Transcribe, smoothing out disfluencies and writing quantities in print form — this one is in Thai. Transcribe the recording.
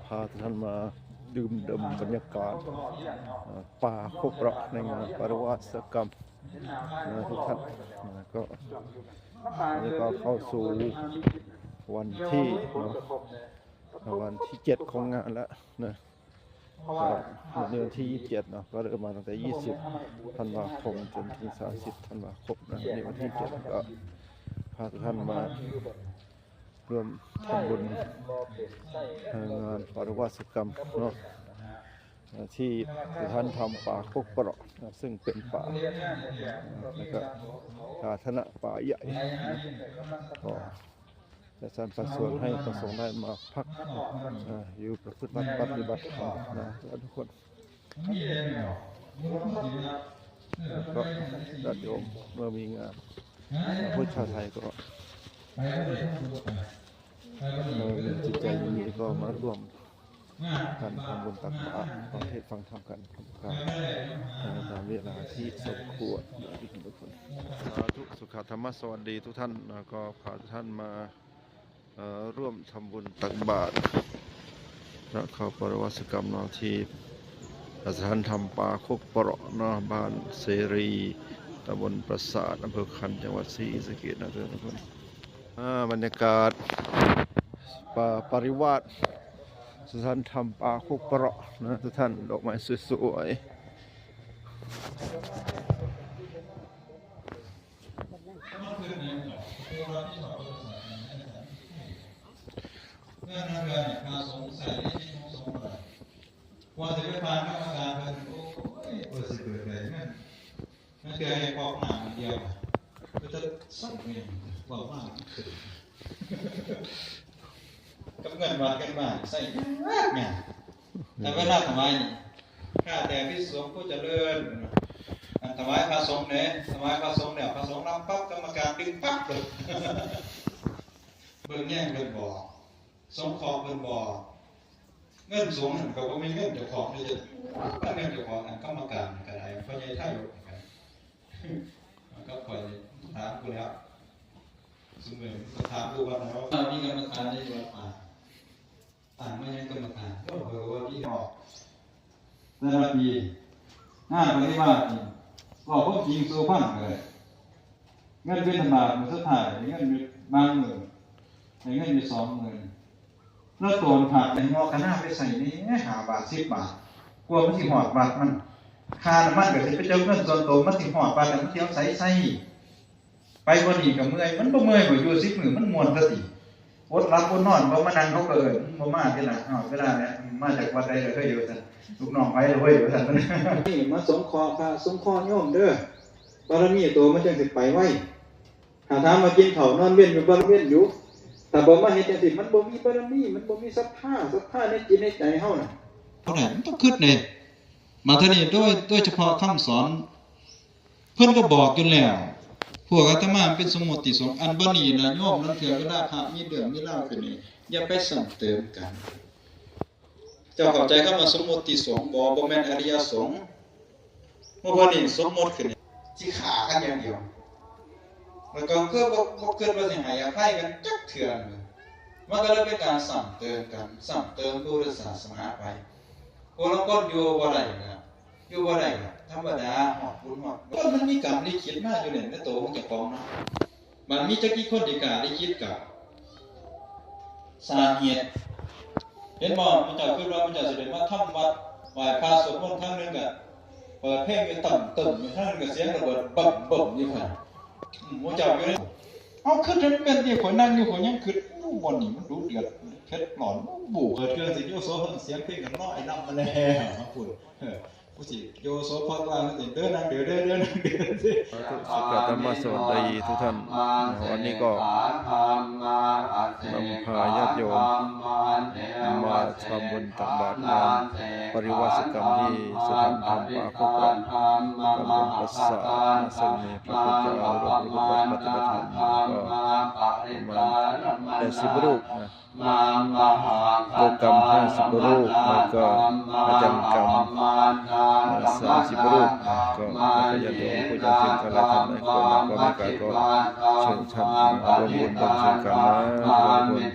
พาท่านมาดื่มด่ำบรรยากาศป่าโคกเราะในงานปริวาสกรรมทุกท่านก็วันนี้ก็เข้าสู่วันที่7ของงานแล้วนะก็เดือนที่27เนาะก็เริ่มมาตั้งแต่20ธันวาคมจนถึง30ธันวาคมนะในวันที่7ก็พาทุกท่านมาร่วมทำบุญงานปริวาสกรรมเนาะที่ท่านทำป่าโคกเปราะซึ่งเป็นป่าแล้วก็สาธารณะป่าใหญ่ก็จะสรรพส่วนให้ประสงค์ได้มาพักอยู่ประพฤติปฏิบัติธรรมนะทุกคนก็ญาติโยมเมื่อมีงานพุทธชาติไทยก็มีจิตใจดีก็มาร่วมกันทำบุญตักบาตรฟังเทศน์ฟังธรรมกันตามเวลาที่สมควรทุกคนสาธุสุขธรรมสวัสดีทุกท่านก็พาทุกท่านมาร่วมทำบุญตักบาตรและเข้าปริวาสกรรมที่สถานธรรมป่าโคกเปราะบ้านเสรีตำบลปราสาทอำเภอคันจังหวัดศรีสะเกษนะทุกคนบรรยากาศป่าปริวาสสถานธรรมป่าโคกเปราะทุกท่านดอกไม้สวยๆเงื่อนเรือเนี่ยพาสงสัยในที่สงสัยว่าจะไปพานกรรมการเป็นโอ้ยเปิดสิเปิดเลยนั่นคือให้พอกหน้าเดียวก็จะสั่งเองบอกว่ากับเงินวัดกันบ้างใส่เนี่ยแต่เวลาทำไมข้าแต่พิสงฆ์ผู้เจริญถวายพระสงฆ์เนี่ยถวายพระสงฆ์เนี่ยพระสงฆ์รับปั๊บกรรมการดึงปั๊บเลยเบิ่งแย่งเบิ่งบ่อสงเคราะห์เป็นบ่อเงินสูงก็บ่มีเงินเจ้าของเลยจะว่าเงินเจ้าของกรรมการก็ได้เพราะใหญ่ไทยกันก็คอยถามกูแล้วสมมติก็ถามดูว่าเนาะมีกรรมการได้วัดป่าต่างไม่ใช่กรรมการก็เผยว่าที่ออกแต่ละปีงานปฏิบัติบอกพวกจริงโซฟังเลยเงินเป็นธรรมดามันสุดท้ายเงินบางหมื่นเงินอยู่20,000แล้วตัวผักในงอคณะไปใส่นี้5 บาท10 บาทกลัวมันสิหอดบาทมันค่าน้ำมันก็สิไปเจ้าเงินส่วนตัวมันสิหอดบาทแต่มันเที่ยวใส่ไปบ่ดีกับเมื่อยมันบ่เมื่อยบ่อยู่10 มื้อมันม่วนซะติอดหลับอดนอนบ่มานั่งเขาเกิดบ่มาที่ล่ะเวลาเนี่ยมาจากวัดใดก็เคยอยู่ซั่นลูกน้องไปเลยอยู่ซั่นนี่มาสงเคราะห์พระสงเคราะห์โยมเด้อบารมีตัวมันจังสิไปไว้ถ้าถามมากินข้าวนอนเว้นอยู่บ่เว้นอยู่แต่บ่มาเฮ็ดจังซี่มันบ่มีบารมีมันบ่มีศรัทธาในจิตในใจเฮาน่ะเท่านั้นมันต้องคิดนี่มาเท่านี้โดยเฉพาะคำสอนเพิ่นก็บอกอยู่แล้วพวกอาตมาเป็นสมมุติสงฆ์อันบ่นี้นะโยมนั่นเถื่อเวลาพระมีเรื่องมีราวขึ้นนี่อย่าไปซ้ำเติมกันเจ้าเข้าใจคำว่าสมมุติสงฆ์บ่แม่นอริยสงฆ์เพราะว่านี่สมมุติขึ้นสิฆ่ากันอย่างเดียวมันก็คือบ่เกิดว่าสิให้อภัยกันจักเทื่อมันก็เลยเป็นการซ้ำเติมกันซ้ำเติมพุทธศาสนาไปคนละคนอยู่บ่ได้นะอยู่บ่ได้ธรรมดาฮอดบุญฮอดก็มันมีกรรมลิขิตมาอยู่ในตัวของเจ้าของเนาะมันมีจักกี่คนที่กล้าลิขิตกับสาเหตุเห็นบ่มันเจ้าคือว่ามันเจ้าสิได้มาทำวัดไหว้พระสวดมนต์ครั้งนึงก็เปิดเพลงอยู่ตึ้มอยู่ครั้งนึงก็เสียงระเบิดบึ้มอยู่คั่นบ่เจ้าอยู่เลยเอาคือจะเป็นที่ข่อยนั่งอยู่ข่อยยังคิดบ่นี่มันดุเดือดเผ็ดร้อนบู่เกิดเรื่องสิโยโสเสียงเพลงกันน้อยนำมาแล้วพูดผู้สิโยโสพอดว่าสิเดินนั่งเดือสิสุขธรรมสวัสดีทุกท่านวันนี้ก็นำพาญาติโยมมาทำบุญตักบาตรงานปริวาสกรรมที่สถานธรรมป่าโคกเปราะตำบลปราสาทซึ่งมีพระพุทธเจ้าร่วมปฏิบัติธรรมก็ประมาณ80 รูปโปรแกรม50 รูปแล้วก็อาจารย์กรรม30 รูปก็ญาติโยมผู้จะถึงกันหลายท่านหลายคนแล้วก็มีการก็เชิญท่านร่วมบุญร่วมเชิญกันนะร่วมบุญ